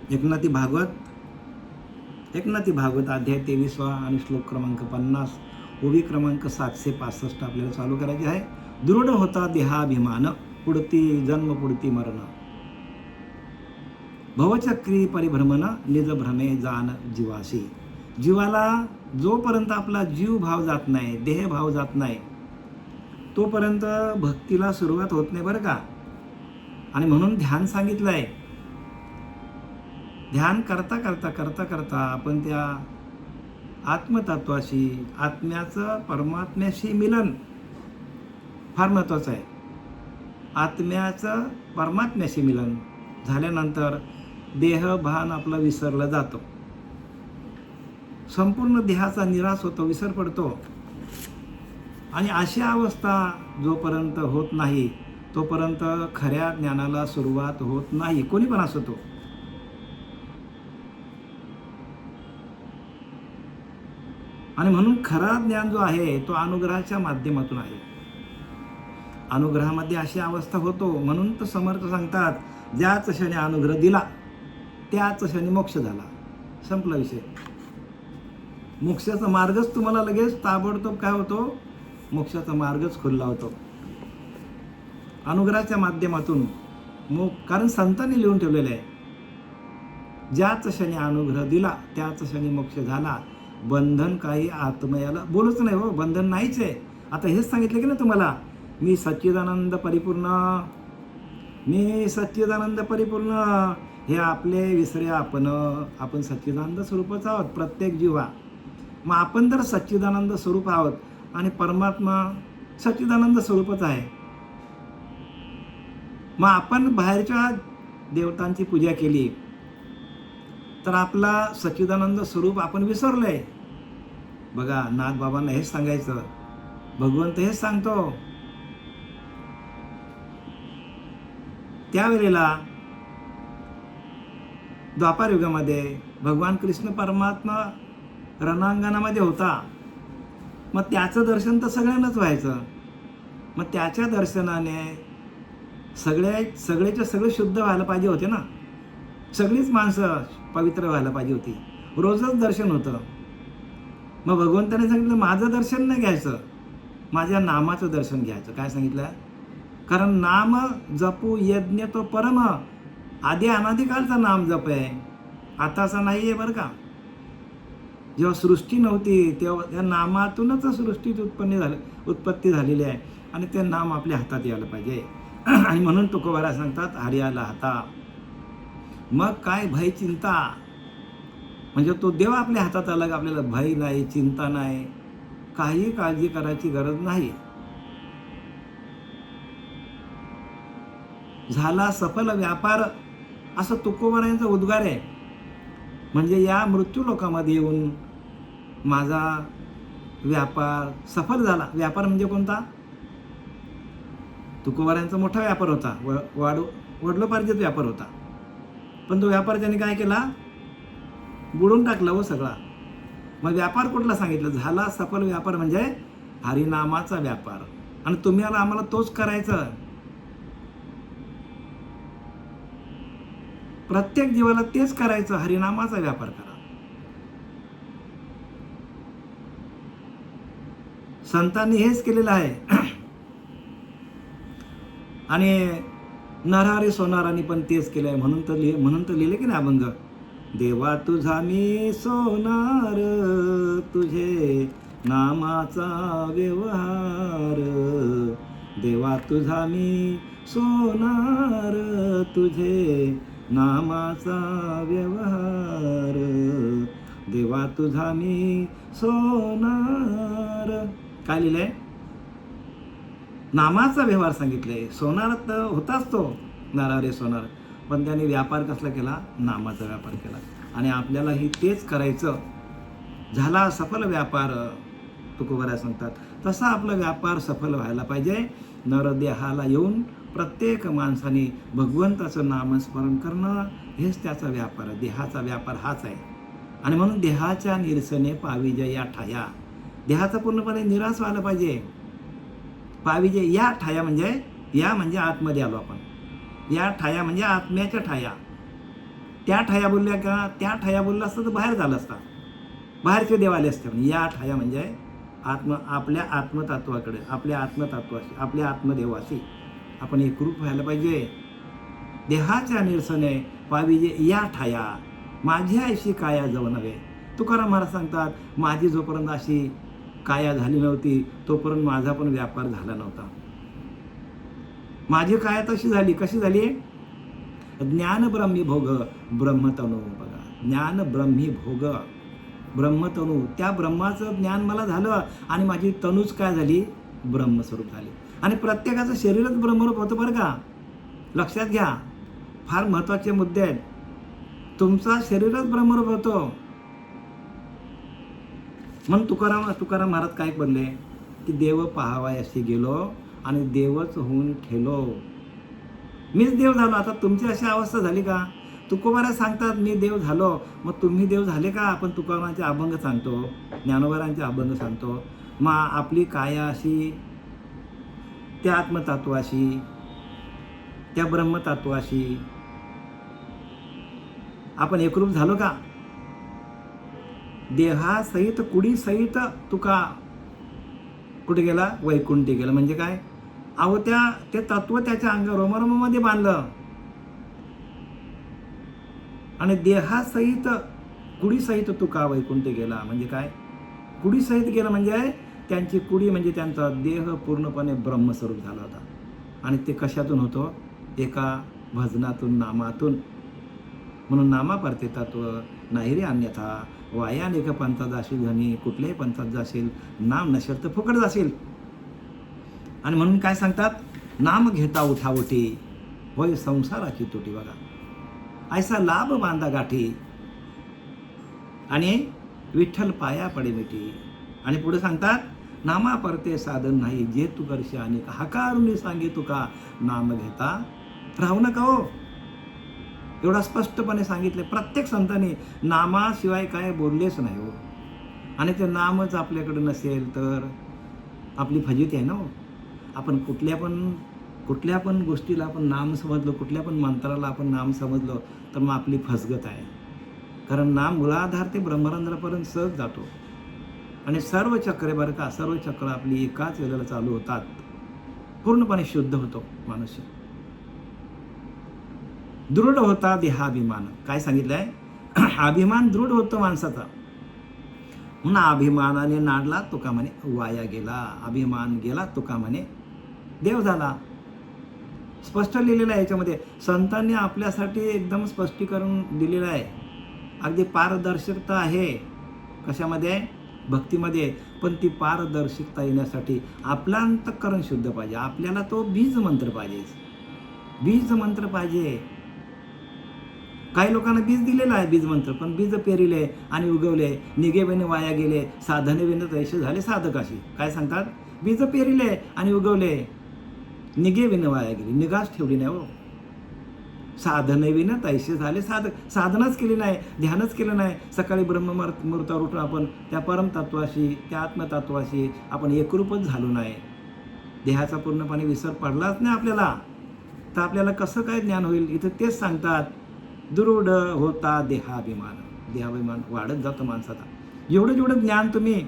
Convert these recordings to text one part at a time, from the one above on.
एकनाथी भागवत अध्याय 23 आणि श्लोक क्रमांक 50, ओवी क्रमांक 765 आपल्याला चालू करायची आहे. दृढ होता देहाभिमान, पुढती जन्म पुढती मरण, भवचक्री परिभ्रमण, निज भ्रमे जाण जीवाशी. जीवाला जोपर्यंत आपला जीव भाव जात नाही, देह भाव जात नाही, तोपर्यंत भक्तीला सुरुवात होत नाही बरं का. आणि म्हणून ध्यान सांगितलं आहे. ध्यान करता करता करता करता आपण त्या आत्मतत्वाशी, आत्म्याचं परमात्म्याशी मिलन फार महत्त्वाचं आहे. आत्म्याचं परमात्म्याशी मिलन झाल्यानंतर देहभान आपला विसरला जातो, संपूर्ण देहाचा निराश होतो, विसर पडतो. आणि अशी अवस्था जोपर्यंत होत नाही तोपर्यंत खऱ्या ज्ञानाला सुरुवात होत नाही, कोणी पण असतो. आणि म्हणून खरा ज्ञान जो आहे तो अनुग्रहाच्या माध्यमातून आहे. अनुग्रहामध्ये अशी अवस्था होतो. म्हणून तर समर्थ सांगतात, ज्याच क्षणी अनुग्रह दिला त्याच क्षणी मोक्ष झाला, संपला विषय. मोक्षाचा मार्गच तुम्हाला लगेच ताबडतोब काय होतो, मोक्षाचा मार्गच खुला होतो अनुग्रहाच्या माध्यमातून. कारण संतांनी लिहून ठेवलेलं आहे, ज्याच क्षणी अनुग्रह दिला त्याच क्षणी मोक्ष झाला. बंधन काही आत्मयाला बोलूच नाही हो, बंधन नाहीच आहे. आता हेच सांगितलं की ना तुम्हाला, मी सच्चिदानंद परिपूर्ण, मी सच्चिदानंद परिपूर्ण. हे आपले विसरे आपण सच्चिदानंद स्वरूपच आहोत प्रत्येक जीवा. मग आपण तर सच्चिदानंद स्वरूप आहोत आणि परमात्मा सच्चिदानंद स्वरूपच आहे. मग आपण बाहेरच्या देवतांची पूजा केली तर आपला सच्चिदानंद स्वरूप आपण विसरलोय. बघा, नाथ बाबांना हेच सांगायचं, भगवंत हेच सांगतो. त्यावेळेला द्वापार युगामध्ये भगवान कृष्ण परमात्मा रणांगणामध्ये होता. मग त्याचं दर्शन तर सगळ्यांनाच व्हायचं. मग त्याच्या दर्शनाने सगळेच्या सगळे शुद्ध व्हायला पाहिजे होते ना. सगळीच माणसं पवित्र व्हायला पाहिजे होती. रोजच दर्शन होतं. मग भगवंताने सांगितलं, माझं दर्शन नाही घ्यायचं, माझ्या नामाचं दर्शन घ्यायचं. काय सांगितलं? कारण नाम जपू यज्ञ तो परम, आधी अनादिकालचा नाम जप आहे, आताचा नाही आहे बरं का. जेव्हा सृष्टी नव्हती तेव्हा त्या नामातूनच सृष्टीची उत्पत्ती झालेली आहे. आणि ते नाम आपल्या हातात यायला पाहिजे. आणि म्हणून तुकोबारा सांगतात, हरियाला हाता. मग काय भय चिंता, म्हणजे तो देव आपल्या हातात आला, आपल्याला भय नाही, चिंता नाही, काही काळजी करायची गरज नाही. झाला सफल व्यापार, असं तुकोबारांचा उद्गार आहे. म्हणजे या मृत्यू लोकामध्ये येऊन माझा व्यापार सफल झाला. व्यापार म्हणजे कोणता? तुकोबारांचा मोठा व्यापार होता, वडलोपार्जित व्यापार होता. पण तो व्यापार त्याने काय केला? बुडून टाकला हो सगळा. मग व्यापार कुठला सांगितलं? झाला सफल व्यापार म्हणजे हरिनामाचा व्यापार. आणि तुम्ही आम्हाला तोच करायचा. प्रत्येक जीवाला तेच करायचं, हरिनामाचा व्यापार करा. संतांनी हेच केलेलं आहे. आणि नरहरी सोनारांनी पण तेच केलं आहे. म्हणून तर लिहिले की नाही अभंग, देवा तुझा मी सोनार, तुझे नामाचा व्यवहार. देवा तुझा मी सोनार, तुझे नामाचा व्यवहार. देवा तुझा मी सोनार. काय लिहिलंय? नामाचा व्यवहार सांगितले. सोनार तर होताच तो नरहरी सोनार, पण त्याने व्यापार कसला केला? नामाचा व्यापार केला. आणि आपल्यालाही तेच करायचं. झाला सफल व्यापार, तुकोबारा सांगतात, तसा आपला व्यापार सफल व्हायला पाहिजे. नरदेहाला येऊन प्रत्येक माणसाने भगवंताचं नामस्मरण करणं हेच त्याचा व्यापार आहे. देहाचा व्यापार हाच आहे. आणि म्हणून देहाच्या निरसने पाविजे या ठाया. देहाचा पूर्णपणे निराश व्हायला पाहिजे. पाविजे या ठाया म्हणजे, या म्हणजे आतमध्ये आलो आपण, या ठाया म्हणजे आत्म्याच्या ठाया. त्या ठाया बोलल्या का? त्या ठाया बोलला असतं तर बाहेर झालं असता, बाहेरचे देव आले असते. या ठाया म्हणजे आपल्या आत्मतत्वाकडे, आपल्या आत्मतत्वाशी, आपल्या आत्मदेवाशी आपण एकरूप व्हायला पाहिजे. देहाच्या निरसने पाविजे या ठाया, माझी अशी काया जाऊ नव्हे. तुकाराम महाराज सांगतात, माझी जोपर्यंत अशी काया झाली नव्हती तोपर्यंत माझा पण व्यापार झाला नव्हता. माझी काया तशी झाली. कशी झाली? ज्ञान ब्रह्मी भोग ब्रह्मतनू. बघा, ज्ञान ब्रह्मी भोग ब्रह्मतनू, त्या ब्रह्माचं ज्ञान मला झालं आणि माझी तनूच काय झाली? ब्रह्मस्वरूप झाली. आणि प्रत्येकाचं शरीरच ब्रह्मरूप होतं बरं का, लक्षात घ्या. फार महत्त्वाचे मुद्दे आहेत. तुमचा शरीरच ब्रह्मरूप होतो. म्हणून तुकाराम महाराज काय बोलले की देव पाहावयाशी गेलो आणि देवच होऊन ठेलो. मीच देव झालो. आता तुमची अशी अवस्था झाली का? तुकोबाराज सांगतात मी देव झालो. मग तुम्ही देव झाले का? आपण तुकारामांचे अभंग सांगतो, ज्ञानोबारांचे अभंग सांगतो. मग आपली काया अशी त्या आत्मतत्वाशी, त्या ब्रह्मतत्वाशी आपण एकरूप झालो का? देहासहित कुडी सहित तुका कुठे गेला? वैकुंठी गेला. म्हणजे काय? अहो ते तत्व त्याच्या अंग रोमरोमामध्ये बांधलं आणि देहासहित कुडीसहित तुका वैकुंठी गेला. म्हणजे काय? कुडीसहित गेला म्हणजे त्यांची कुडी म्हणजे त्यांचा देह पूर्णपणे ब्रह्मस्वरूप झाला होता. आणि ते कशातून होतो? एका भजनातून, नामातून. म्हणून नामा परते तत्व नाही रे अन्यथा, वायानेक पंथात जाशील धनी, कुठल्याही पंथात जाशील, नाम नसेल तर फुकट जाशील. आणि म्हणून काय सांगतात? नाम घेता उठावटी होय संसाराची तुटी. बघा, ऐसा लाभ बांधा गाठी आणि विठ्ठल पाया पडे मिठी. आणि पुढे सांगतात, नामा परते साधन नाही, जे तू करशी अनेक, हकारुनी सांगे तुका नाम घेता राहू नका हो. एवढा स्पष्टपणे सांगितले. प्रत्येक संतांनी नामाशिवाय काय बोललेच नाही हो. आणि ते नामच आपल्याकडे नसेल तर आपली फजिती आहे ना हो. आपण कुठल्या पण गोष्टीला आपण नाम समजलो, कुठल्या पण मंत्राला आपण नाम समजलो तर मग आपली फसगत आहे. कारण नाम मूलाधार ते ब्रह्मरंध्रापर्यंत सहज जातो. आणि सर्व चक्रे बरं का, सर्व चक्र आपली एकाच वेळेला चालू होतात. पूर्णपणे शुद्ध होतो मनुष्य. दृढ होता देहाभिमान. काय सांगितलंय? अभिमान दृढ होतो माणसाचा. म्हणून अभिमानाने नाडला तुका म्हणे वाया गेला. अभिमान गेला तुका म्हणे देव झाला. स्पष्ट लिहिलेलं आहे याच्यामध्ये. संतांनी आपल्यासाठी एकदम स्पष्टीकरण दिलेलं आहे. अगदी पारदर्शकता आहे. कशामध्ये? भक्तीमध्ये. पण ती पारदर्शकता येण्यासाठी आपलं अंतःकरण शुद्ध पाहिजे. आपल्याला तो बीज मंत्र पाहिजे. बीज मंत्र पाहिजे. काही लोकांना बीज दिलेलं आहे, बीज मंत्र, पण बीज पेरिले आणि उगवले, निघेवेने वाया गेले, साधने विन तैसे झाले साधकाशी. काय सांगतात? बीज पेरिले आणि उगवले, निघे विन वाया गेली, निगाच ठेवली नाही हो. साधने विन तैसे झाले साधक. साधनाच केली नाही, ध्यानच केलं नाही. सकाळी ब्रह्ममुहूर्तावर उठून आपण त्या परमतत्वाशी, त्या आत्मतत्वाशी आपण एकरूपच झालो नाही. देहाचा पूर्णपणे विसर पडलाच नाही आपल्याला. तर आपल्याला कसं काय ज्ञान होईल? इथं तेच सांगतात, दृढ होता देहाभिमान. देहाभिमान वाढत जातो माणसाचा. जेवढं ज्ञान तुम्ही,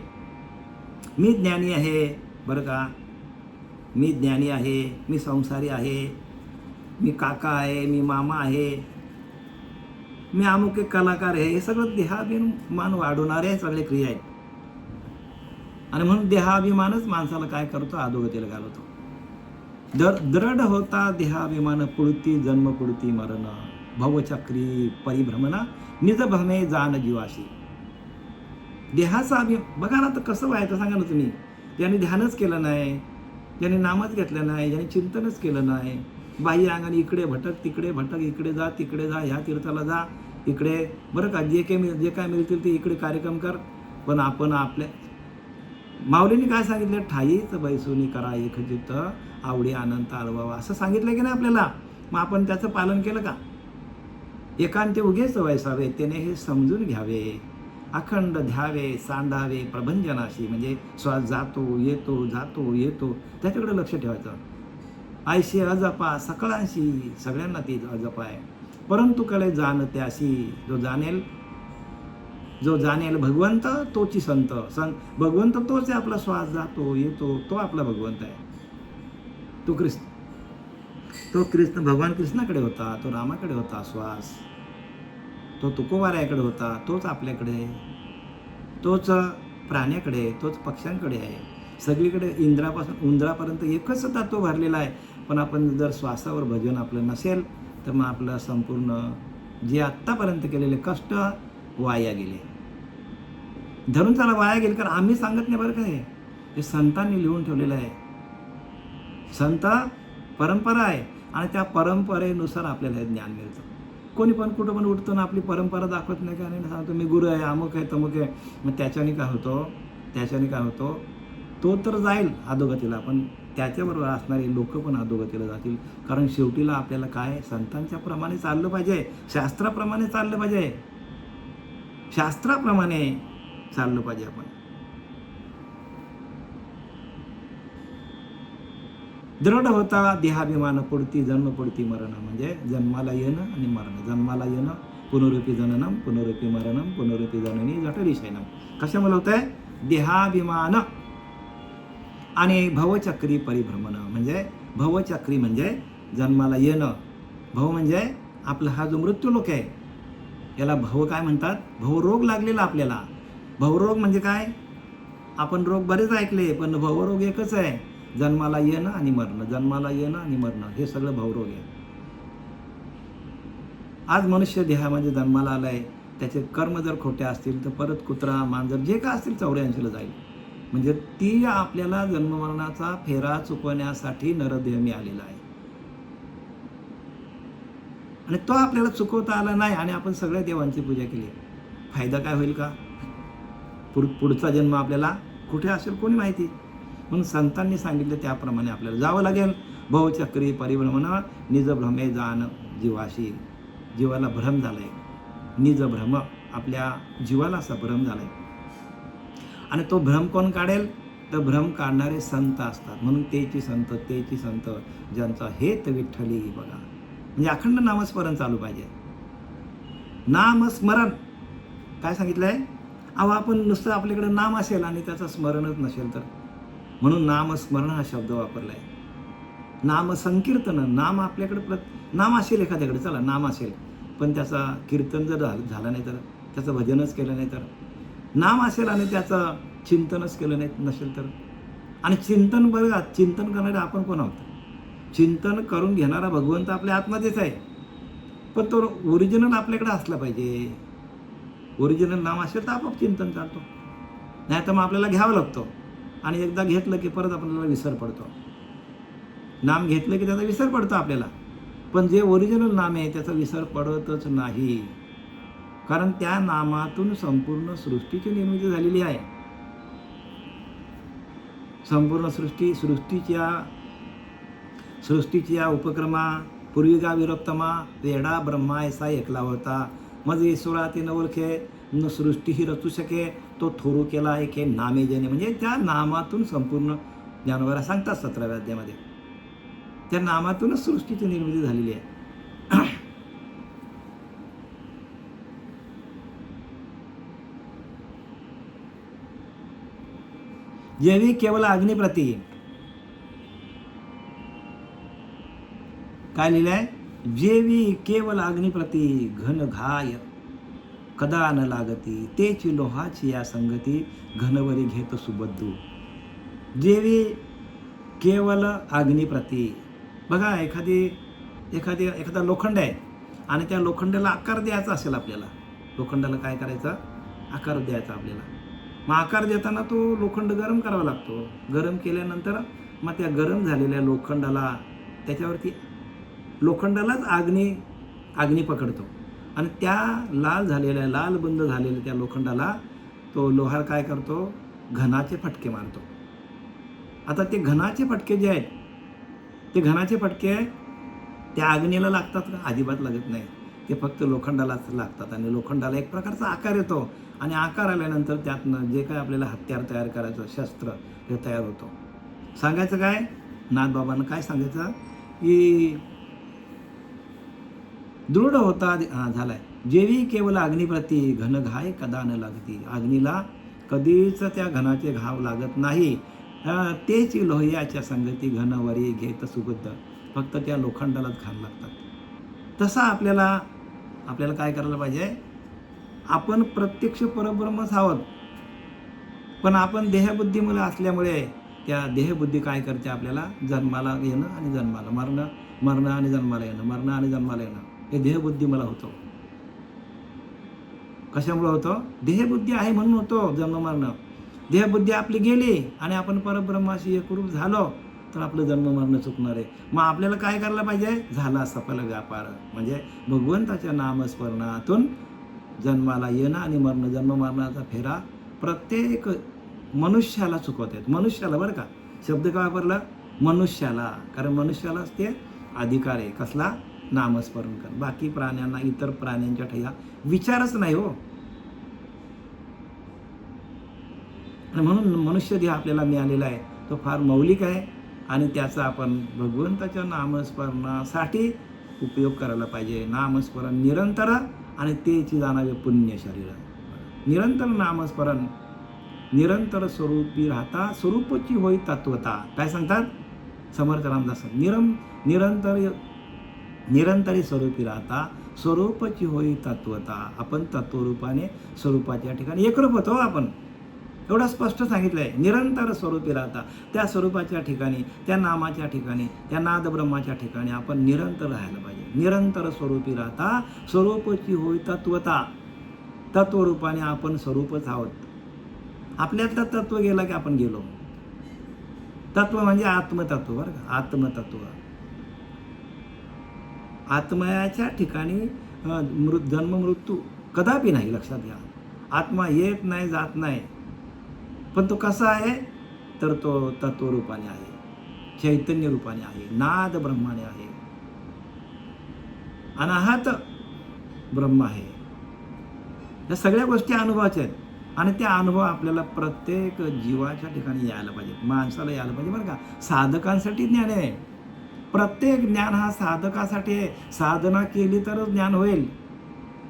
मी ज्ञानी आहे बरं का, मी ज्ञानी आहे, मी संसारी आहे, मी काका आहे, मी मामा आहे, मी अमुक एक कलाकार आहे, हे सगळं देहाभिमान वाढवणारे सगळे क्रिया आहेत. आणि म्हणून देहाभिमानच माणसाला काय करतो? अधोगतीला घालवतो. दृढ होता देहाभिमान, पुळती जन्म पुळती मरण, भवचक्री परिभ्रमणा निज भ्रमे जाण जीवाशी. देहाचा बघा ना, तर कसं व्हायचं सांगा ना तुम्ही. ज्यांनी ध्यानच केलं नाही, ज्यांनी नामच घेतलं नाही, ज्यांनी चिंतनच केलं नाही, बाह्य अंगाने इकडे भटक तिकडे भटक, इकडे जा तिकडे जा, ह्या तीर्थाला जा इकडे, बरं का, जे काय मिळतील ते इकडे कार्यक्रम कर. पण आपण आपल्या माऊलींनी काय सांगितलं? ठाईच बैसुनी करा एक चित्त, आवडी आनंद अळवावा, असं सांगितलं की नाही आपल्याला. मग आपण त्याचं पालन केलं का? एकांते उगेच वैसावे, त्याने हे समजून घ्यावे, अखंड ध्यावे, सांडावे प्रभंजनाशी. म्हणजे श्वास जातो येतो जातो येतो, त्याच्याकडे लक्ष ठेवायचं. आयशी अजपा सकळांशी, सगळ्यांना ती अजप आहे. परंतु कळे जाण त्यासी, जो जाणेल भगवंत तोची संत. भगवंत तोच आहे, आपला श्वास जातो येतो तो आपला भगवंत आहे. तो कृष्ण भगवान कृष्णाकडे होता, तो रामाकडे होता श्वास, तो तुकोबारायाकडे होता, तोच आपल्याकडे, तोच प्राण्याकडे, तोच पक्ष्यांकडे आहे. सगळीकडे इंद्रापासून उंदरापर्यंत एकच तत्व भरलेला आहे. पण आपण जर श्वासावर भजन आपलं नसेल तर मग आपलं संपूर्ण जे आत्तापर्यंत केलेले कष्ट वाया गेले. धरून त्याला वाया गेले, कारण आम्ही सांगत नाही बरं का, हे संतांनी लिहून ठेवलेलं आहे. संत परंपरा आहे आणि त्या परंपरेनुसार आपल्याला हे ज्ञान मिळतं. कोणी पण कुठं पण उठतो ना, आपली परंपरा दाखवत नाही का, नाही सांगतो मी गुरु आहे, अमुक आहे तमुक आहे. मग त्याच्याने काय होतो, तो तर जाईल अधोगतीला, पण त्याच्याबरोबर असणारे लोक पण अधोगतीला जातील. कारण शेवटीला आपल्याला काय, संतांच्या प्रमाणे चाललं पाहिजे, शास्त्राप्रमाणे चाललं पाहिजे, शास्त्राप्रमाणे चाललं पाहिजे आपण. दृढ होता देहाभिमान, पुढती जन्म पुढती मरण. म्हणजे जन्माला येणं आणि मरण, जन्माला येणं पुनरुपी जननम पुनरुपी मरणम पुनरुपी जननी जठरी शयनम. कशामुळे होत आहे, देहाभिमान आणि भवचक्री परिभ्रमण. म्हणजे भवचक्री म्हणजे जन्माला येणं, भव म्हणजे आपला हा जो मृत्यूलोक आहे याला भव काय म्हणतात, भवरोग लागलेला आपल्याला. भवरोग म्हणजे काय, आपण रोग बरेच ऐकले, पण भवरोग एकच आहे, जन्माला येणं आणि मरणं, जन्माला येणं आणि मरणं, हे सगळं भवरोग आहे. आज मनुष्य देहामध्ये जन्माला आलाय, त्याचे कर्म जर खोटे असतील तर परत कुत्रा मांजर जे काय असतील 84ला जाईल. म्हणजे ती आपल्याला जन्ममरणाचा फेरा चुकवण्यासाठी नरदेह मिळालेला आहे. आणि तो आपल्याला चुकवता आला नाही आणि आपण सगळ्या देवांची पूजा केली, फायदा काय होईल का, पुढचा जन्म आपल्याला कुठे असेल कोणी माहिती. म्हणून संतांनी सांगितलं त्याप्रमाणे आपल्याला जावं लागेल. भवचक्री परिभ्रमण निज भ्रमे जाण जीवाशी. जीवाला भ्रम झालाय, निज भ्रम, आपल्या जीवाला असा भ्रम झालाय. आणि तो भ्रम कोण काढेल, तर भ्रम काढणारे संत असतात. म्हणून तेची संत ज्यांचा हेत विठ्ठली. बघा, म्हणजे अखंड नामस्मरण चालू पाहिजे. नामस्मरण काय सांगितलंय, अहो आपण नुसतं आपल्याकडे नाम असेल आणि त्याचं स्मरणच नसेल तर, म्हणून नामस्मरण हा शब्द वापरलाय. नाम संकीर्तन, नाम आपल्याकडे नाम असेल एखाद्याकडे, चला नाम असेल, पण त्याचा कीर्तन जर झालं नाही तर, त्याचं भजनच केलं नाही तर, नाम असेल आणि त्याचं चिंतनच केलं नाही नसेल तर. आणि चिंतन बघा, चिंतन करणारे आपण कोण आहोत, चिंतन करून घेणारा भगवंत आपल्या आतमध्येच आहे. पण तो ओरिजिनल आपल्याकडे असला पाहिजे. ओरिजिनल नाम असेल तर आपोआप चिंतन चालतो, नाही तर मग आपल्याला घ्यावं लागतं. आणि एकदा घेतलं की परत आपल्याला विसर पडतो. नाम घेतलं की त्याचा विसर पडतो आपल्याला, पण जे ओरिजिनल नाम आहे त्याचा विसर पडतच नाही. कारण त्या नामातून संपूर्ण सृष्टीची निर्मिती झालेली आहे. संपूर्ण सृष्टीच्या उपक्रमा पूर्विका विरक्तमा वेडा ब्रह्मा ऐसा एकला होता. मग ईश्वरा ते न ओळखे न सृष्टीही रचू शके, तो थोरू केला एके नामे जने. म्हणजे त्या नामातून संपूर्ण ज्ञानोबा सांगतात 17व्या अध्यायामध्ये, त्या नामातूनच सृष्टीची निर्मिती झालेली आहे. जेवी केवळ अग्निप्रती, काय लिहिलंय, जेवी केवळ अग्निप्रती घन घाय कदा न लागती, तेची लोहाची या संगती घनवरी घेत सुबद्धू. जेवी केवळ अग्निप्रती. बघा, एखादा लोखंड आहे आणि त्या लोखंडाला आकार द्यायचा असेल आपल्याला, लोखंडाला काय करायचा, आकार द्यायचा आपल्याला. मग आकार देताना तो लोखंड गरम करावा लागतो. गरम केल्यानंतर मग त्या गरम झालेल्या लोखंडाला, त्याच्यावरती लोखंडालाच अग्नी पकडतो आणि त्या लाल बुंद झालेल्या त्या लोखंडाला तो लोहार काय करतो, घनाचे फटके मारतो. आता ते घनाचे फटके जे आहेत, ते घनाचे फटके त्या अग्नीला लागतात का, अजिबात लागत नाही. ते फक्त लोखंडालाच लागतात आणि लोखंडाला एक प्रकारचा आकार येतो आणि आकार आल्यानंतर त्यातनं जे काय आपल्याला हत्यार तयार करायचं, शस्त्र, हे तयार होतो. सांगायचं काय, नाथबाबांना काय सांगायचं, की दृढ होता झालाय. जेवी केवळ अग्निप्रती घन घाय कदा न लागती. अग्नीला कधीच त्या घनाचे घाव लागत नाही. तेच लोह्याच्या संगती घनवरी घेत सुबुद्ध. फक्त त्या लोखंडालाच घाण लागतात. तसा आपल्याला काय करायला पाहिजे? आपण प्रत्यक्ष परब्रह्मच आहोत, पण आपण देहबुद्धीमुळे असल्यामुळे त्या देहबुद्धी काय करते? आपल्याला जन्माला येणं आणि जन्माला मरणं, मरणं आणि जन्माला येणं, मरणं आणि जन्माला येणं, हे देहबुद्धी मला होतं. कशामुळे होतं? देहबुद्धी आहे म्हणून होतो जन्म मरणं. देहबुद्धी आपली गेली आणि आपण परब्रह्माशी एकरूप झालो तर आपलं जन्म मरणं चुकणार आहे. मग आपल्याला काय करायला पाहिजे? झाला सफल व्यापार, म्हणजे भगवंताच्या नामस्मरणातून जन्माला येणं आणि मरणं, जन्म मरणाचा फेरा प्रत्येक मनुष्याला चुकवतात. मनुष्याला, बरं का, शब्द काय वापरला? मनुष्याला. कारण मनुष्यालाच ते अधिकार आहे कसला? नामस्मरण कर. बाकी प्राण्यांना, इतर प्राण्यांच्या ठिया विचारच नाही हो. आणि म्हणून मनुष्य देह आपल्याला मिळालेला आहे तो फार मौलिक आहे आणि त्याचा आपण भगवंताच्या नामस्मरणासाठी उपयोग करायला पाहिजे. नामस्मरण निरंतर आणि तेची जाणावे पुण्य शरीर. निरंतर नामस्मरण, निरंतर स्वरूपी राहता स्वरूपची होई तत्वता. काय सांगतात समर्थ रामदास? निरंतरी स्वरूपी राहता स्वरूपची होई तत्वता. आपण तत्वरूपाने स्वरूपाच्या ठिकाणी एकरूप होतो. आपण एवढं स्पष्ट सांगितलं आहे. निरंतर स्वरूपी राहता, त्या स्वरूपाच्या ठिकाणी, त्या नामाच्या ठिकाणी, त्या नादब्रह्माच्या ठिकाणी आपण निरंतर राहायला पाहिजे. निरंतर स्वरूपी राहता स्वरूपची होई तत्वता. तत्वरूपाने आपण स्वरूपच आहोत. आपल्यातलं तत्व गेला की आपण गेलो. तत्व म्हणजे आत्मतत्व, बरं का, आत्मतत्व. आत्म्याच्या ठिकाणी जन्म मृत्यू कदापि नाही, लक्षात घ्या. आत्मा येत नाही, जात नाही, पण तो कसा आहे? तर तो तत्वरूपाने आहे, चैतन्य रूपाने आहे, नाद ब्रह्माने आहे, अनाहत ब्रह्म आहे. या सगळ्या गोष्टी अनुभवाच्या आहेत आणि त्या अनुभव आपल्याला प्रत्येक जीवाच्या ठिकाणी यायला पाहिजे, माणसाला यायला पाहिजे, बरं का. साधकांसाठी ज्ञान आहे. प्रत्येक ज्ञान हा साधकासाठी आहे. साधना केली तरच ज्ञान होईल,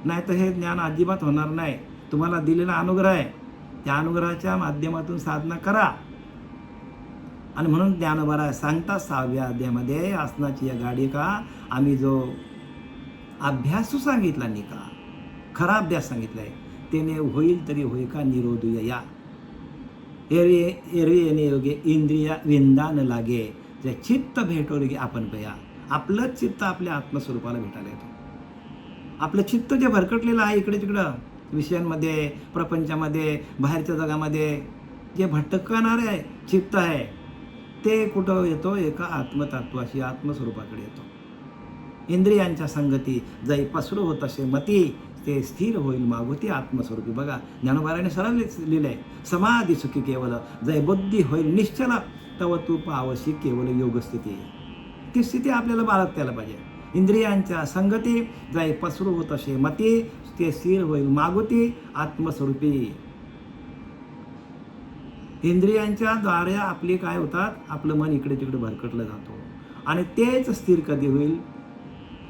नाही तर हे ज्ञान अजिबात होणार नाही. तुम्हाला दिलेला अनुग्रह आहे, त्या अनुग्रहाच्या माध्यमातून साधना करा. आणि म्हणून ज्ञानोबा सांगता 6व्या अध्यायामध्ये आसनाची या गाडी का आम्ही जो अभ्यास सांगितला नाही का, खरा अभ्यास सांगितलाय, त्याने होईल तरी होई का निरोधूया या एरवी येणे योगे इंद्रिया विंदान लागे, जे चित्त भेटो गे आपण पया. आपलं चित्त आपल्या आत्मस्वरूपाला भेटायला येतो. आपलं चित्त जे भरकटलेलं आहे इकडे तिकडं विषयांमध्ये, प्रपंचामध्ये, बाहेरच्या जगामध्ये जे भटकणारे आहे चित्त आहे, ते कुठं येतो? एका आत्मतत्वाशी, आत्मस्वरूपाकडे येतो. इंद्रियांच्या संगती जै पसरू होत असे मती, ते स्थिर होईल मागुती आत्मस्वरूपी. बघा, ज्ञानोबाराने सरळ लिहिलंय, समाधी सुखी केवल जय बुद्धी होईल निश्चल, तव तू पावशी केवल योगस्थिती. ती स्थिती आपल्याला बाळगता पाहिजे. इंद्रियांच्या संगती जय पसरू होत असे मती, ते स्थिर होईल मागुती आत्मस्वरूपी. इंद्रियांच्या द्वारे आपले काय होतात? आपलं मन इकडे तिकडे भरकटलं जातो आणि तेच स्थिर कधी होईल?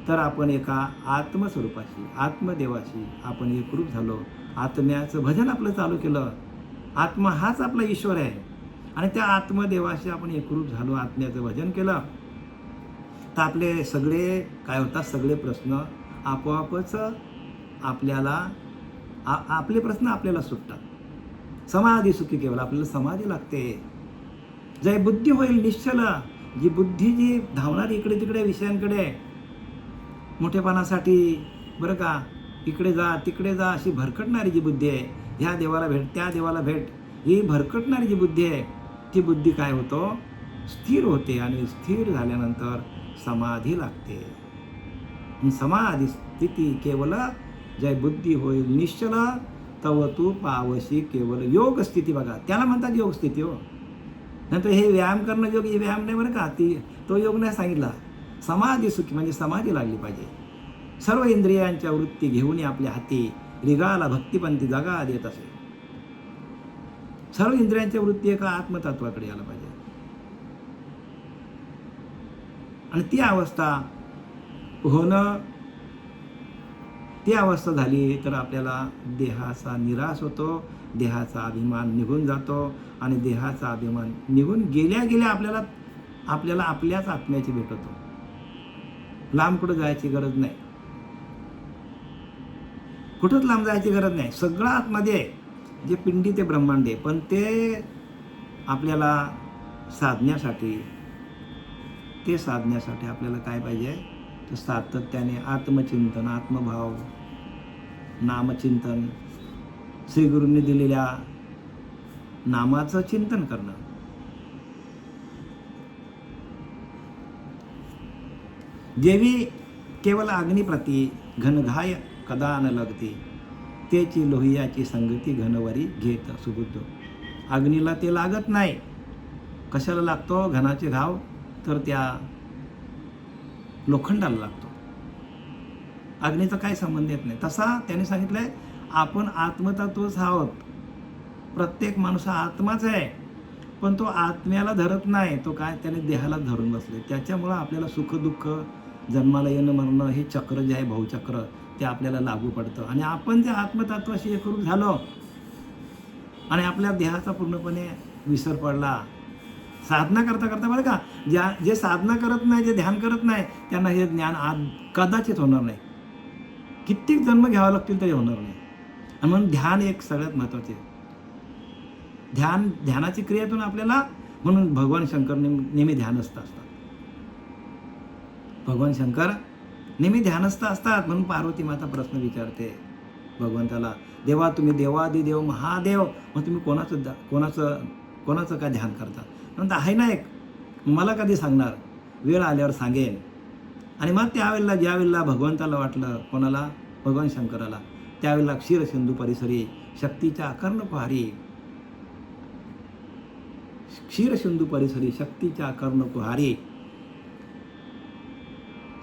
तर आपण एका आत्मस्वरूपाशी, आत्मदेवाशी आपण एकरूप झालो, आत्म्याचं भजन आपलं चालू केलं. आत्मा हाच आपला ईश्वर आहे आणि त्या आत्मदेवाशी आपण एकरूप झालो, आत्म्याचं भजन केलं, तर आपले सगळे काय होतात? सगळे प्रश्न आपोआपच आपल्याला, आपले प्रश्न आपल्याला सुटतात. समाधी सुखी केवळ, आपल्याला समाधी लागते. जय बुद्धी होईल निश्चल, जी बुद्धी जी धावणारी इकडे तिकडे विषयांकडे, मोठेपणासाठी, बरं का, इकडे जा तिकडे जा अशी भरकटणारी जी बुद्धी आहे, ह्या देवाला भेट त्या देवाला भेट, ही भरकटणारी जी बुद्धी आहे, ती बुद्धी काय होतो? स्थिर होते आणि स्थिर झाल्यानंतर समाधी लागते. समाधी स्थिती केवल जय बुद्धी होईल निश्चल, तव तू पावशी केवल योग स्थिती. बघा, त्याला म्हणतात योग स्थिती हो. नंतर हे व्यायाम करणं योग, हे व्यायाम नाही बरं का, तो योग नाही सांगितला. समाधी सुखी म्हणजे समाधी लागली पाहिजे. सर्व इंद्रियांच्या वृत्ती घेऊन आपल्या हाती रिगाला भक्तिपंथी जगा देत असे. सर्व इंद्रियांच्या वृत्ती एका आत्मतत्वाकडे यायला पाहिजे आणि ती अवस्था होणं ती अवस्था झाली तर आपल्याला देहाचा निराश होतो, देहाचा अभिमान निघून जातो आणि देहाचा अभिमान निघून गेल्या गेल्या आपल्याला आपल्याला आपल्याच आत्म्याची भेट होतो. लांब कुठं जायची गरज नाही, कुठंच लांब जायची गरज नाही. सगळं आतमध्ये आहे, जे पिंडी ते ब्रह्मांड आहे. पण ते आपल्याला साधण्यासाठी आपल्याला काय पाहिजे, तर सातत्याने आत्मचिंतन, आत्मभाव, नामचिंतन, श्रीगुरूंनी दिलेल्या नामाचं चिंतन करणं. जेवी केवळ अग्निप्रती घनघाय कदा न लगती, तेची लोहियाची संगती घनवरी घेत सुबुद्ध. अग्नीला ते लागत नाही. कशाला लागतो घनाचे घाव, तर त्या लोखंडाला लागतो. अग्नीचा काही संबंध येत नाही. तसा त्याने सांगितलंय आपण आत्मतत्वच आहोत. प्रत्येक माणूस हा आत्माच आहे, पण तो आत्म्याला धरत नाही. तो काय, त्याने देहाला धरून बसले. त्याच्यामुळं आपल्याला सुख दुःख, जन्माला येणं मरणं, हे चक्र जे आहे भावचक्र, ते आपल्याला लागू पडतं. आणि आपण त्या आत्मतत्वाशी एकरूप झालो आणि आपल्या देहाचा पूर्णपणे विसर पडला. साधना करता करता बरं का, जे साधना करत नाही, जे ध्यान करत नाही, त्यांना हे ज्ञान कदाचित होणार नाही. कित्येक जन्म घ्यावं लागतील तरी होणार नाही. आणि म्हणून ध्यान एक सगळ्यात महत्त्वाचे. ध्यानाची क्रियेतून आपल्याला, म्हणून भगवान शंकर नेहमी ध्यानस्थ असतात. भगवान शंकर नेहमी ध्यानस्थ असतात. म्हणून पार्वती माता प्रश्न विचारते भगवंताला, देवा तुम्ही देवादिदेव महादेव, मग तुम्ही कोणाचं काय ध्यान करता? म्हणता आहे ना एक, मला कधी सांगणार? वेळ आल्यावर सांगेन. आणि मग त्यावेळेला ज्यावेळेला भगवंताला वाटलं, कोणाला? भगवान शंकराला, त्यावेळेला क्षीरसिंधू परिसरी शक्तीच्या कर्णकुहारी, क्षीरसिंधू परिसरी शक्तीच्या कर्णकुहारी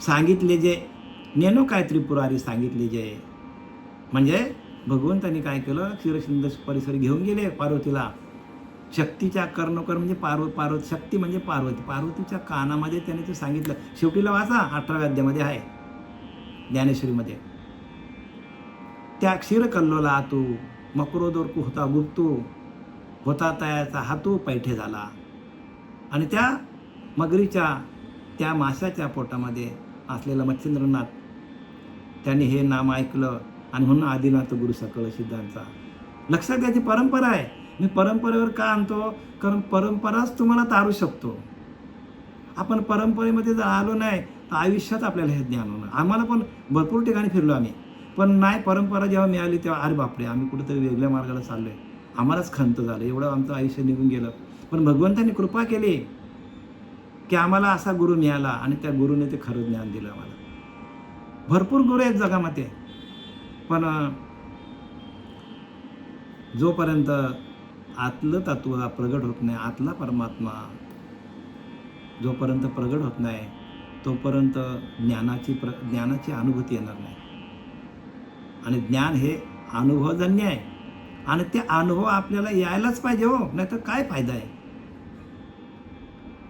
सांगितले जे नेनो काय त्रिपुरारी सांगितले जे, म्हणजे भगवंतांनी काय केलं, क्षीरसिंधू परिसरी घेऊन गेले पार्वतीला. शक्तीच्या कर्णकर म्हणजे पार्वती, शक्ती म्हणजे पार्वतीच्या कानामध्ये त्याने ते सांगितलं. शेवटीला वाचा, 18व्या अध्यायामध्ये आहे ज्ञानेश्वरीमध्ये. त्या क्षीर कल्लोला आतू मकरोदोर होता गुप्तू, होता तयाचा हातू पैठे झाला. आणि त्या मगरीच्या, त्या माशाच्या पोटामध्ये असलेला मच्छिंद्रनाथ, त्यांनी हे नाम ऐकलं आणि म्हणून आदिनाथ गुरु सकळ सिद्धांचा. लक्षात घ्यायची परंपरा आहे. मी परंपरेवर का आणतो? कारण परंपराच तुम्हाला तारू शकतो. आपण परंपरेमध्ये जर आलो नाही तर आयुष्यात आपल्याला हे ज्ञान होणार. आम्हाला पण भरपूर ठिकाणी फिरलो आम्ही, पण नाही, परंपरा जेव्हा मिळाली तेव्हा अरे बापरे, आम्ही कुठेतरी वेगळ्या मार्गाला चाललो आहे, आम्हालाच खंत झालं, एवढं आमचं आयुष्य निघून गेलं. पण भगवंतांनी कृपा केली की आम्हाला असा गुरु मिळाला आणि त्या गुरुने ते खरं ज्ञान दिलं आम्हाला. भरपूर गुरु आहेत जगामध्ये, पण जोपर्यंत आतलं तत्व प्रगट होत नाही, आतला परमात्मा जोपर्यंत प्रगट होत नाही, तोपर्यंत ज्ञानाची अनुभूती येणार नाही. आणि ज्ञान हे अनुभवजन्य आहे आणि ते अनुभव आपल्याला यायलाच पाहिजे हो, नाही तर काय फायदा आहे.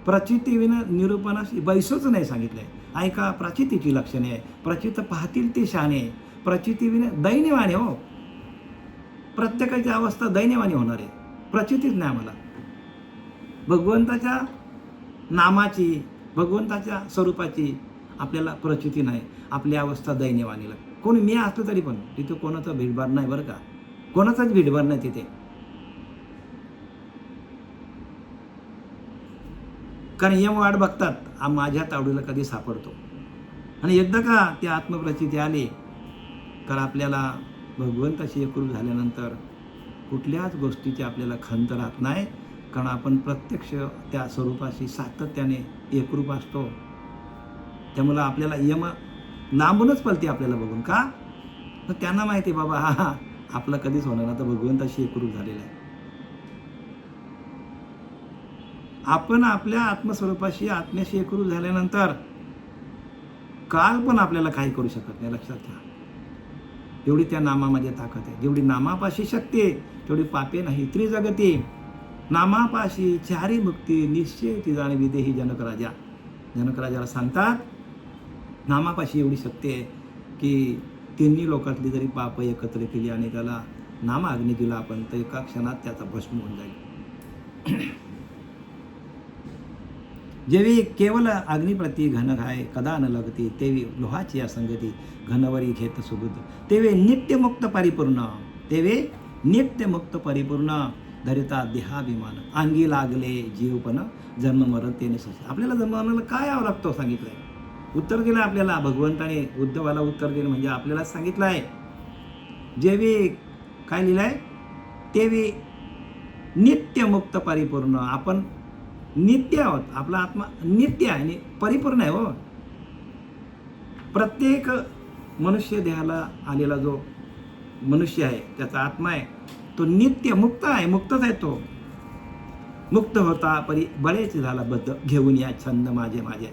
प्रचितीविना निरूपणास बैसोच नाही सांगितलंय. ऐका, प्रचितीची लक्षणे आहे. प्रचित पाहतील ते शहाणे, प्रचितीविना दैन्यवाने हो. प्रत्येकाची अवस्था दैन्यवानी होणार आहे. प्रचितीच नाही आम्हाला भगवंताच्या नामाची, भगवंताच्या स्वरूपाची आपल्याला प्रचिती नाही. आपली अवस्था दैन्यवानीला. कोणी मी असलं तरी पण तिथे कोणाचा भीडभाड नाही बरं का, कोणाचाच भीडभाड नाही तिथे. कारण यम वाट बघतात माझ्या तावडीला कधी सापडतो. आणि एकदा का ती आत्मप्रचिती आली तर आपल्याला भगवंताशी एकरूप झाल्यानंतर कुठल्याच गोष्टीची आपल्याला खंत राहत नाही. कारण आपण प्रत्यक्ष त्या स्वरूपाशी सातत्याने एकरूप असतो. त्यामुळं आपल्याला यम लांबूनच पलते आपल्याला बघून. का? तर त्यांना माहिती आहे बाबा हा आपलं कधीच होणार नाही, तर भगवंताशी एकरूप झालेला आहे. आपण आपल्या आत्मस्वरूपाशी, आत्म्याशी एकरूप झाल्यानंतर काल पण आपल्याला काही करू शकत नाही. लक्षात घ्या, एवढी त्या नामामध्ये ताकद आहे. जेवढी नामापाशी शक्ती आहे तेवढी पापे नाही त्रिजगती. नामापाशी चारी मुक्ती निश्चय ती जाणे विदेही जनक राजा. जनक राजाला सांगतात नामापाशी एवढी शक्ती आहे की तिन्ही लोकातली जरी पाप एकत्र केली आणि त्याला नामाग्नी दिला आपण, तर एका क्षणात त्याचा भस्म होऊन जाईल. जेवी केवळ अग्निप्रती घन घाय कदा न लगती, तेवी लोहाची असंगती घनवरी घेत सुबुद्ध. तेवे नित्यमुक्त परिपूर्ण, तेवे नित्यमुक्त परिपूर्ण धरिता देहाभिमान, अंगी लागले जीवपण जन्म मरण तेने सोसे. आपल्याला जन्माला काय यावं लागतं सांगितलंय, उत्तर दिलं आपल्याला भगवंताने. उद्धवाला उत्तर दिलं म्हणजे आपल्याला सांगितलं आहे. जेवी काय लिहिलंय, तेवी नित्यमुक्त परिपूर्ण. आपण नित्य आहोत, आपला आत्मा नित्य आहे आणि परिपूर्ण आहे. हो, प्रत्येक मनुष्य देहाला आलेला जो मनुष्य आहे त्याचा आत्मा आहे तो नित्य मुक्त आहे, मुक्तच आहे तो. मुक्त होता परी बळेच झाला बद्ध, घेऊन या छंद माझे माझे.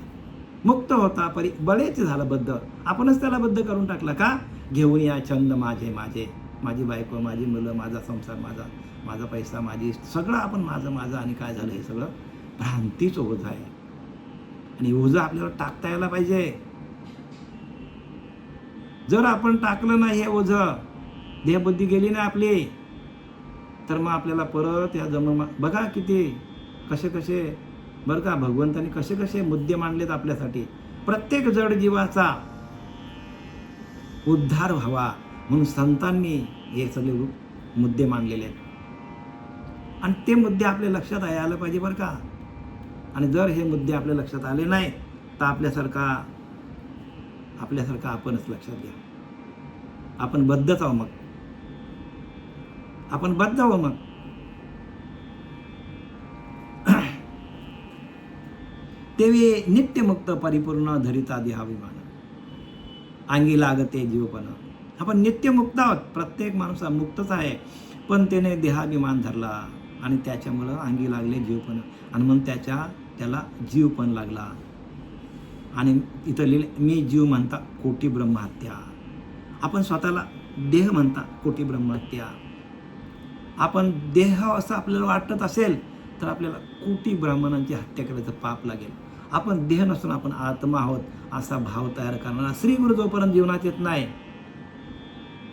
मुक्त होता परी बळेच झाला बद्ध, आपणच त्याला बद्ध करून टाकला. का? घेऊन या छंद माझे माझे. माझी बायको, माझी मुलं, माझा संसार, माझा पैसा, माझी सगळं आपण माझं माझं. आणि काय झालं, हे सगळं भ्रांतीच ओझं आहे. आणि ओझं आपल्याला टाकता यायला पाहिजे. जर आपण टाकलं नाही हे ओझं, देहबुद्धी गेली नाही आपली, तर मग आपल्याला परत या जन्म, बघा किती कसे कसे बरं का भगवंतांनी कसे कसे मुद्दे मांडलेत आपल्यासाठी. प्रत्येक जड जीवाचा उद्धार व्हावा म्हणून संतांनी हे सगळे मुद्दे मांडलेले आहेत. आणि ते मुद्दे आपल्या लक्षात यायला पाहिजे बरं का. आणि जर हे मुद्दे आपल्या लक्षात आले नाही तर आपल्यासारखा आपणच लक्षात घ्या. आपण बद्धच आहो, मग आपण बद्ध आहो. मग तेवे नित्यमुक्त परिपूर्ण धरिता देहाभिमान, अंगी लागते जीवपण. आपण नित्यमुक्त आहोत, प्रत्येक माणूस मुक्तच आहे, पण त्याने देहाभिमान धरला आणि त्याच्यामुळं अंगी लागले जीवपण. आणि मग त्याला जीवपण लागला. आणि इथं लिहिले, मी जीव म्हणता कोटी ब्रह्महत्या. आपण स्वतःला देह म्हणता कोटी ब्रह्महत्या. आपण देह असं आपल्याला वाटत असेल तर आपल्याला कोटी ब्राह्मणांची हत्या करायचं पाप लागेल. आपण देह नसून आपण आत्मा आहोत असा भाव तयार करणारा श्री गुरु जोपर्यंत जीवनात येत नाही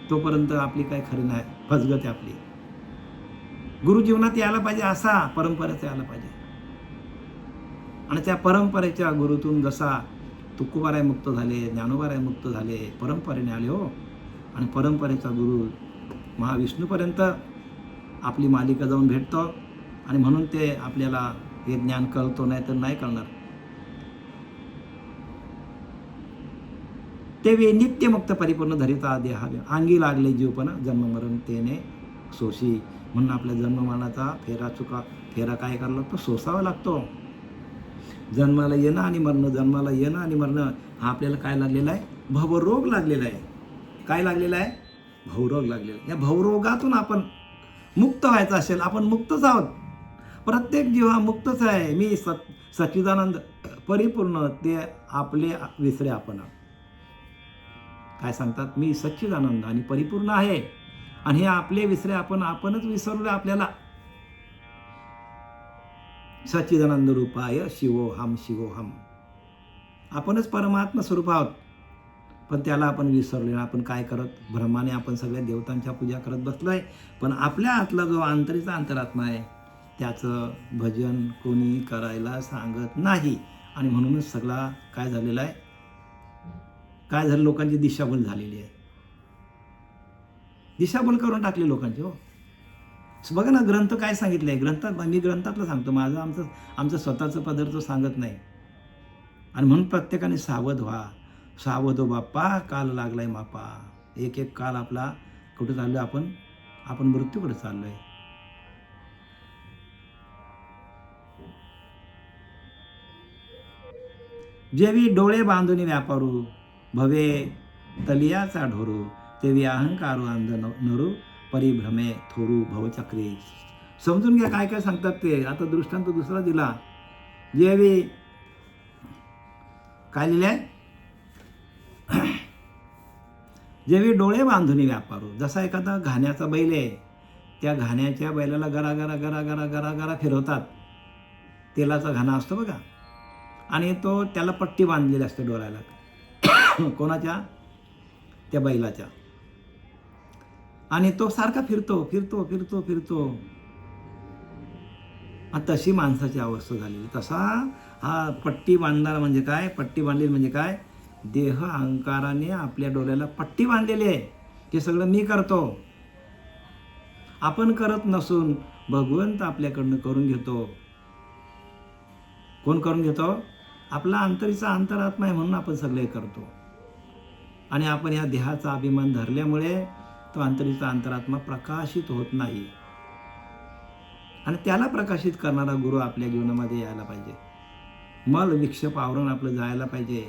तोपर्यंत आपली काही खरी नाही, फसगत आहे आपली. गुरु जीवनात यायला पाहिजे, असा परंपरेचा यायला पाहिजे. आणि त्या परंपरेच्या गुरुतून जसा तुकोबाराय मुक्त झाले, ज्ञानोबाराय मुक्त झाले, परंपरेने आले. हो, आणि परंपरेचा गुरु महाविष्णूपर्यंत आपली मालिका जाऊन भेटतो. आणि म्हणून ते आपल्याला हे ज्ञान कळतो, नाही तर नाही कळणार. ते नित्यमुक्त परिपूर्ण धरिता देहा, अंगी लागले जीवपण जन्म मरण तेने सोशी. म्हणून आपल्या जन्ममरणाचा फेरा काय करावा लागतो, सोसावा लागतो. जन्माला येणं आणि मरणं, जन्माला येणं आणि मरणं हा आपल्याला काय लागलेला आहे, भवरोग लागलेला आहे. काय लागलेला आहे, भवरोग लागलेला. या भवरोगातून आपण मुक्त व्हायचं असेल, आपण मुक्तच आहोत. प्रत्येक जीव हा मुक्तच आहे. मी सच्चिदानंद परिपूर्ण, ते आपले विसरे आपण. काय सांगतात, मी सच्चिदानंद आणि परिपूर्ण आहे. आणि हे आपले विसरे आपणच विसरलो आपल्याला. सच्चिदानंद रूपाय शिवोहम शिवोहम. आपणच परमात्मा स्वरूप आहोत, पण त्याला आपण विसरलो. आपण काय करत, ब्रह्माने आपण सगळ्या देवतांच्या पूजा करत बसलोय. पण आपल्या आतला जो आंतरीचा अंतरात्मा आहे त्याचं भजन कोणी करायला सांगत नाही. आणि म्हणूनच सगळा काय झालेला आहे, काय झालं, लोकांची दिशाभूल झालेली आहे. दिशाभूल करून टाकली लोकांची. हो, बघा ना, ग्रंथ काय सांगितलं आहे. मी ग्रंथातलं सांगतो, आमचं स्वतःचं पदार्थ सांगत नाही. आणि म्हणून प्रत्येकाने सावध व्हा. सावध हो बाप्पा, काल लागलाय मापा. एक एक काल आपला कुठं चाललोय, आपण मृत्यूकडे चाललोय. जेवी डोळे बांधून व्यापारू, भवे तलियाचा ढोरू, तेवी अहंकारू अंध नरू, परिभ्रमे थोरू भवचक्री. समजून घ्या काय काय सांगतात ते. आता दृष्टांत दुसरा दिला. जेवी काय लिहिलंय, जेवी डोळे बांधून व्यापारू. जसा एखादा घाण्याचा बैल आहे, त्या घाण्याच्या बैलाला गरा गरा गरा गरा गरा गरा फिरवतात. तेलाचा घाणा असतो बघा, आणि त्याला पट्टी बांधलेली असते डोळ्याला. कोणाच्या, त्या बैलाच्या, आणि तो सारखा फिरतो फिरतो फिरतो फिरतो. तशी माणसाची अवस्था झालेली. तसा हा पट्टी बांधणारा म्हणजे काय, पट्टी बांधलेली म्हणजे काय, देह अहंकाराने आपल्या डोळ्याला पट्टी बांधलेली आहे. हे सगळं मी करतो. आपण करत नसून भगवंत आपल्याकडनं करून घेतो. कोण करून घेतो? आपला अंतरीचा अंतरात्मा आहे म्हणून आपण सगळे करतो. आणि आपण या देहाचा अभिमान धरल्यामुळे तो अंतरीचा अंतरात्मा प्रकाशित होत नाही. आणि त्याला प्रकाशित करणारा गुरु आपल्या जीवनामध्ये यायला पाहिजे. मल विक्षेप आवरून आपलं जायला पाहिजे.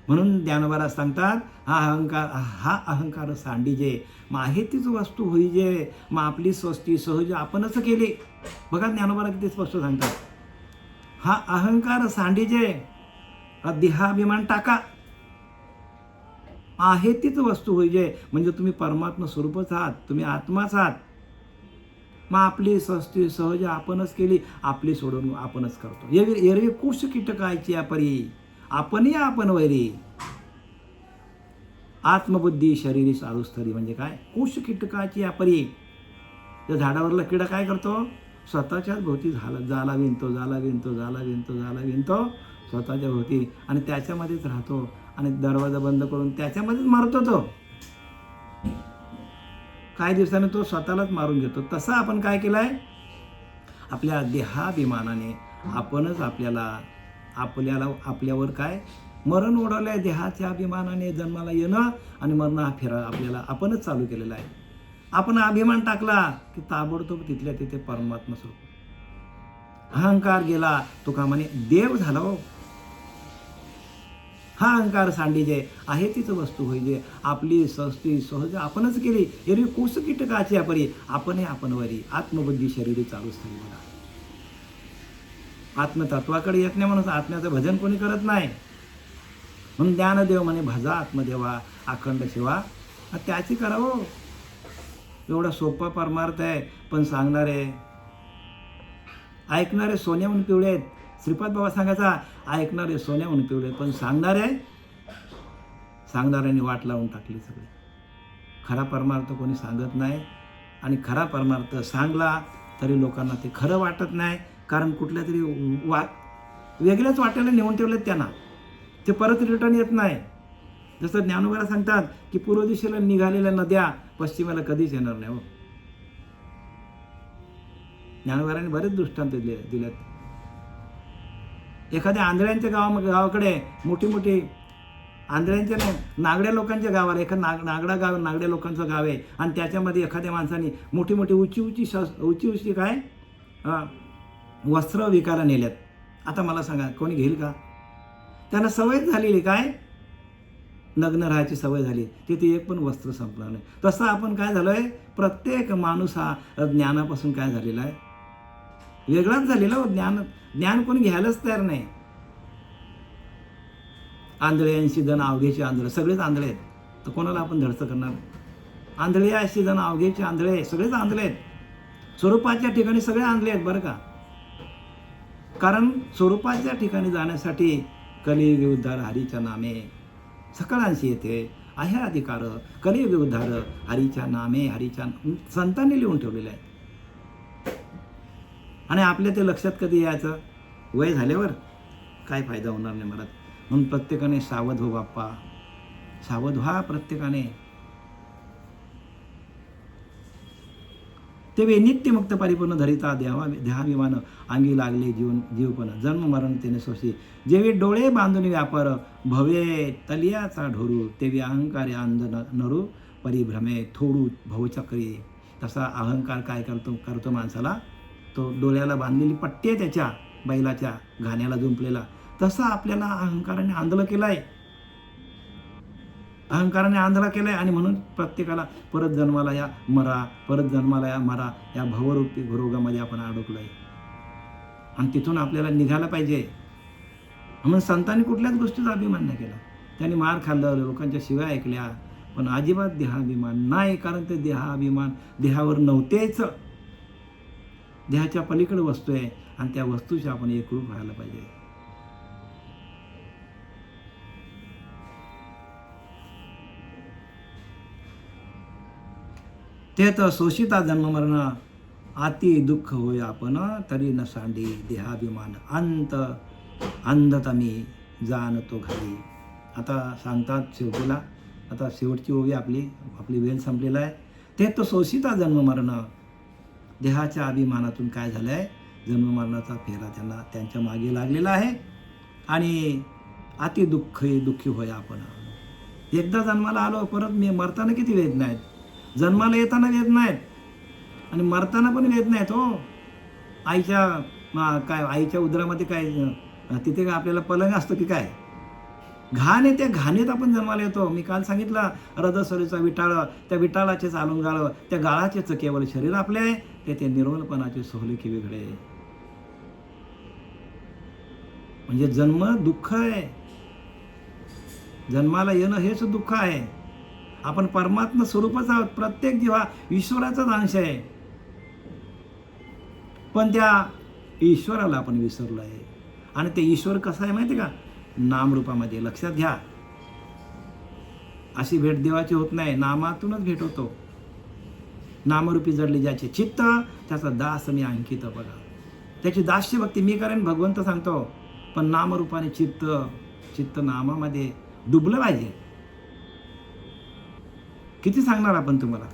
म्हणून ज्ञानोबा सांगतात, हा अहंकार सांडीजे, मग आहे तीच वस्तू होईजे, मग आपली स्वस्ती सहज आपणच केली. बघा ज्ञानोबा किती स्पष्ट सांगतात, हा अहंकार सांडीजे, देहाभिमान टाका, आहे तीच वस्तू होईजे. म्हणजे तुम्ही परमात्मा स्वरूपच आहात, तुम्ही आत्माच आहात. मग आपली स्वस्ती सहज आपणच केली, आपली सोडून आपणच करतो. एरवी कुश कीटकायची अपरी, आपणही आपण वैरी, आत्मबुद्धी शरीरी सारुस्थरी. म्हणजे काय, कुश कीटकाची अपरी. त्या झाडावरला किडा काय करतो, स्वतःच्याच भोवती जाला विणतो, जाला विणतो, जाला विणतो, जाला विणतो स्वतःच्या भोवती, आणि त्याच्यामध्येच राहतो, आणि दरवाजा बंद करून त्याच्यामध्येच मारतो तो. काही दिवसाने तो स्वतःलाच मारून घेतो. तसं आपण काय केलंय, आपल्या देहाभिमानाने आपणच आपल्यावर काय मरण ओढवलंय. देहाच्या अभिमानाने जन्माला येणं आणि मरण हा फेरा आपल्याला आपणच चालू केलेला आहे. आपण अभिमान टाकला की ताबडतोब तिथल्या तिथे परमात्मा स्वरूप. अहंकार गेला तुका म्हणे देव झाला हो. हा अहंकार सांडीजे, आहे तीच वस्तू होईजे, आपली सृष्टी सहज आपणच केली. एरवी कुस कीटकाची अपरी, आपणही आपण वरी, आत्मबुद्धी शरीरी चालूच झाली. बघा, आत्मतत्वाकडे येत नाही म्हणून आत्म्याचं भजन कोणी करत नाही. म्हणून ज्ञानदेव म्हणे भजा आत्मदेवा अखंड शिवा, त्याची करावं. एवढा सोपा परमार्थ आहे, पण सांगणारे ऐकणारे सोन्याहून पिवळे आहेत. श्रीपाद बाबा सांगायचा, ऐकणारे सोन्याहून पिवळे, पण सांगणाऱ्यांनी वाट लावून टाकली सगळी. खरा परमार्थ कोणी सांगत नाही, आणि खरा परमार्थ सांगला तरी लोकांना ते खरं वाटत नाही. कारण कुठल्या तरी वेगळ्याच वाटेला नेऊन ठेवलेत त्यांना, ते परत रिटर्न येत नाही. जसं ज्ञानोबाला सांगतात की पूर्व दिशेला निघालेल्या नद्या पश्चिमेला कधीच येणार नाही. हो, ज्ञानोबाने बरेच दृष्टांत दिलेत. एखाद्या आंधळ्यांच्या गावाकडे मोठी आंधळ्यांच्या नागड्या लोकांच्या गावाला, नागड्या लोकांचं गाव आहे, आणि त्याच्यामध्ये एखाद्या माणसाने मोठी उंची काय वस्त्र विकायला नेल्यात. आता मला सांगा कोणी घेईल का? त्यांना सवय झालेली काय, नग्न राहायची सवय झाली, तिथे एक पण वस्त्र संपणार नाही. तसं आपण काय झालोय, प्रत्येक माणूस हा ज्ञानापासून काय झालेला आहे, वेगळाच झालेला हो. ज्ञान कोणी घ्यायलाच तयार नाही. आंधळे 80 जण अवघेचे आंधळे, सगळेच आंधळे आहेत, तर कोणाला आपण धडसं करणार? आंधळे 80 जण अवघेचे आंधळे, सगळेच आंधळे आहेत. स्वरूपाच्या ठिकाणी सगळे आंधळे आहेत बरं का. कारण स्वरूपाच्या ठिकाणी जाण्यासाठी कलियुग उद्धार हरीच्या नामे सकळांशी येते, आहे अधिकार कलियुग उद्धार हरीच्या नामे, हरीच्या संतांनी लिहून ठेवलेलं आहे. आणि आपल्या ते लक्षात कधी यायचं, वय झाल्यावर काय फायदा होणार नाही मला. म्हणून प्रत्येकाने सावध हो बाप्पा, सावध व्हा प्रत्येकाने. तेव्हा नित्यमुक्त परिपूर्ण धरिता देहाभिमान अंगी लागले जीवपण जन्म मरण तेने सोशी, जेवी डोळे बांधून व्यापार भवे तलियाचा ढोरू, तेवी अहंकारे अंध नरू परिभ्रमे थोडू भवचक्री. तसा अहंकार काय करतो माणसाला, तो डोळ्याला बांधलेली पट्टी आहे त्याच्या बैलाच्या घाण्याला जुंपलेला, तसं आपल्याला अहंकाराने आंधळं केलंय. अहंकाराने आंधळा केलाय, आणि म्हणून प्रत्येकाला परत जन्माला या मरा, परत जन्माला या मरा, या भवरूपी रोगामध्ये आपण अडकलोय. आणि तिथून आपल्याला निघायला पाहिजे. म्हणून संतांनी कुठल्याच गोष्टीचा अभिमान नाही केला. त्यांनी मार खाल्लं, लोकांच्या शिव्या ऐकल्या, पण अजिबात देहाभिमान नाही. कारण ते देहाभिमान देहावर नव्हतेच, देहाच्या पलीकडे वस्तू आहे, आणि त्या वस्तूचे आपण एकरूप व्हायला पाहिजे. ते तर शोषिता जन्ममरण अति दुःख होय आपण तरी न सांडी देहाभिमान अंत अंधतमी जाणतो घरी. आता सांगतात शेवटीला, आता शेवटची ओवी आपली वेळ संपलेला आहे. ते तो शोषिता जन्ममरण, देहाच्या अभिमानातून काय झालं आहे, जन्ममरणाचा फेरा त्यांच्या मागे लागलेला आहे. आणि अति दुःखी होय आपण. एकदा जन्माला आलो, परत मरताना किती वेदना आहेत. जन्माला येताना वेदना आहेत आणि मरताना पण वेदना आहेत हो. आईच्या उदरामध्ये काय तिथे काय आपल्याला पलंग असतो की काय, घाण आहे. त्या घाणीत आपण जन्माला येतो. मी काल सांगितलं, हृदयसरीचा विटाळ, त्या विटाळाचेच आलंगाळ, त्या गाळाचेच केवळ शरीर आपले आहे, ते निर्मलपणाचे सोहले की वेगळे. म्हणजे जन्म दुःख आहे. जन्माला येणं हेच दुःख आहे. आपण परमात्मा स्वरूपच आहोत. प्रत्येक जीवा ईश्वराचाच अंश आहे. पण त्या ईश्वराला आपण विसरलो आहे. आणि ते ईश्वर कसं आहे माहिती का, नामरूपामध्ये. लक्षात घ्या, अशी भेट देवाची होत नाही, नामातूनच भेट होतो. नामरूपी जडले ज्याचे चित्त, त्याचा दास मी अंकित. बघा, त्याची दास्य भक्ती मी करेन, भगवंत सांगतो. पण नामरूपाने चित्त नामामध्ये डुबलं पाहिजे. किती सांगणार आपण तुम्हाला,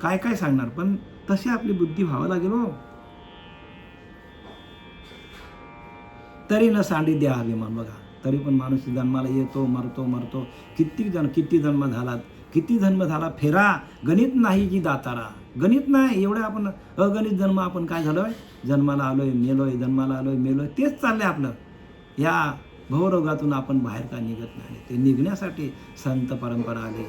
काय काय सांगणार, पण तशी आपली बुद्धी व्हावं लागेल हो. तरी न सांडी द्या अभिमान. बघा, तरी पण माणूस जन्माला येतो, मरतो. किती जन्म झालात, किती जन्म झाला फेरा, गणित नाही जी दातारा. गणित नाही, एवढं आपण अगणित जन्म आपण काय झालोय, जन्माला आलोय, मेलोय, जन्माला आलोय, मेलोय, तेच चाललंय आपलं. या भवरोगातून आपण बाहेर का निघत नाही. ते निघण्यासाठी संत परंपरा आली.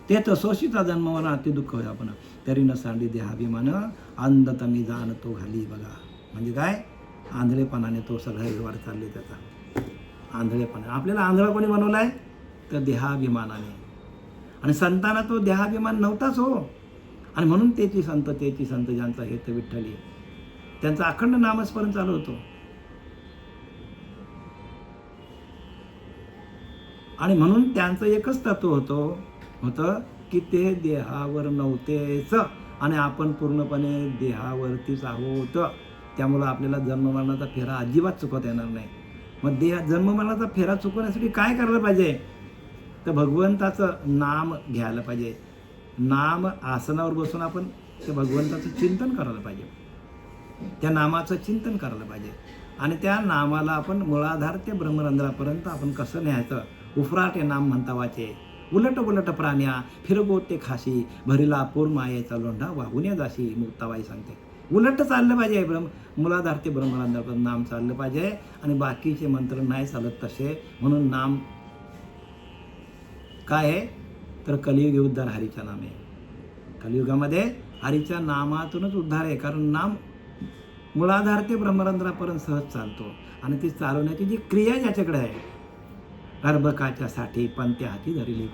ते तर शोषिता जन्मवना अति दुःख होय आपण तरी न सांडी देहाभिमान अंधतमी जाणतो घाली. बघा, म्हणजे काय, आंधळेपणाने तो सगळा व्यवहार चालले त्याचा. आंधळेपणा, आपल्याला आंधळा कोणी बनवलाय, तर देहाभिमानाने. आणि संतांना तो देहाभिमान नव्हताच हो. आणि म्हणून तेची संत ज्यांचा हेत विठ्ठली, त्यांचा अखंड नामस्मरण चालू होतो. आणि म्हणून त्यांचं एकच तत्व होतं की ते देहावर नव्हतेच आणि आपण पूर्णपणे देहावरतीच आहोत. त्यामुळं आपल्याला जन्ममरणाचा फेरा अजिबात चुकवता येणार नाही. मग जन्ममरणाचा फेरा चुकवण्यासाठी काय करायला पाहिजे, तर भगवंताचं नाम घ्यायला पाहिजे. नाम आसनावर बसून आपण त्या भगवंताचं चिंतन करायला पाहिजे, त्या नामाचं चिंतन करायला पाहिजे. आणि त्या नामाला आपण मुळाधार ते ब्रह्मरंध्रापर्यंत आपण कसं न्यायचं. उफराटे नाम म्हणता वाचे, उलट प्राण्या फिरगो ते खाशी, भरिला पोर मायेचा लोंढा वाहून या जाशी. मुक्ताबाई सांगते, उलट चाललं पाहिजे. मुळाधार ते ब्रह्मरंध्रापर्यंत नाम चाललं पाहिजे आणि बाकीचे मंत्र नाही चालत तसे. म्हणून नाम काय आहे, तर कलियुग उद्धार हरीच्या नामे. कलियुगामध्ये हरीच्या नामातूनच उद्धार आहे. कारण नाम मुळाधार ते ब्रह्मरंध्रापर्यंत सहज चालतो. आणि ती चालवण्याची जी क्रिया ज्याच्याकडे आहे, अर्भकाच्या साठी पंत्या हाती धरली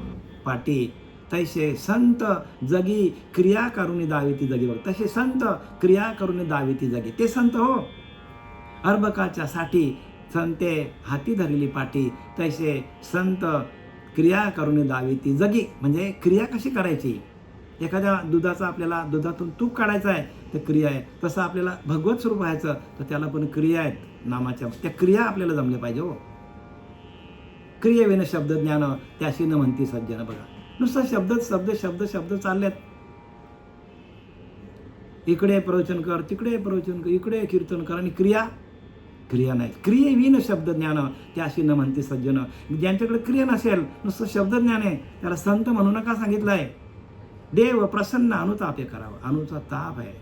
पाटी, तैसे संत जगी क्रिया करून दावी ती जगी. बघ, तसे संत क्रिया करून दावी ती जगी. ते संत हो. अर्भकाच्या साठी संते हाती धरली पाटी, तैसे संत क्रिया करून दावी ती जगी. म्हणजे क्रिया कशी करायची, एखाद्या आपल्याला दुधातून तूप काढायचं आहे, तर क्रिया आहे. तसं आपल्याला भगवत स्वरूप व्हायचं, तर त्याला पण क्रिया आहेत नामाच्या. त्या क्रिया आपल्याला जमल्या पाहिजे हो. क्रियेविन शब्द ज्ञान त्याशी न म्हणती सज्जन. बघा, नुसतं शब्द चालल्यात. इकडे प्रवचन कर, तिकडे प्रवचन कर, इकडे कीर्तन कर, आणि क्रिया नाही. क्रियेविन शब्द ज्ञान त्याशी न म्हणती सज्जन. ज्यांच्याकडे क्रिया नसेल, नुसतं शब्द ज्ञान आहे, त्याला संत म्हणू नका सांगितलंय. देव प्रसन्न अनुतापे करावं. अनुचा ताप आहे.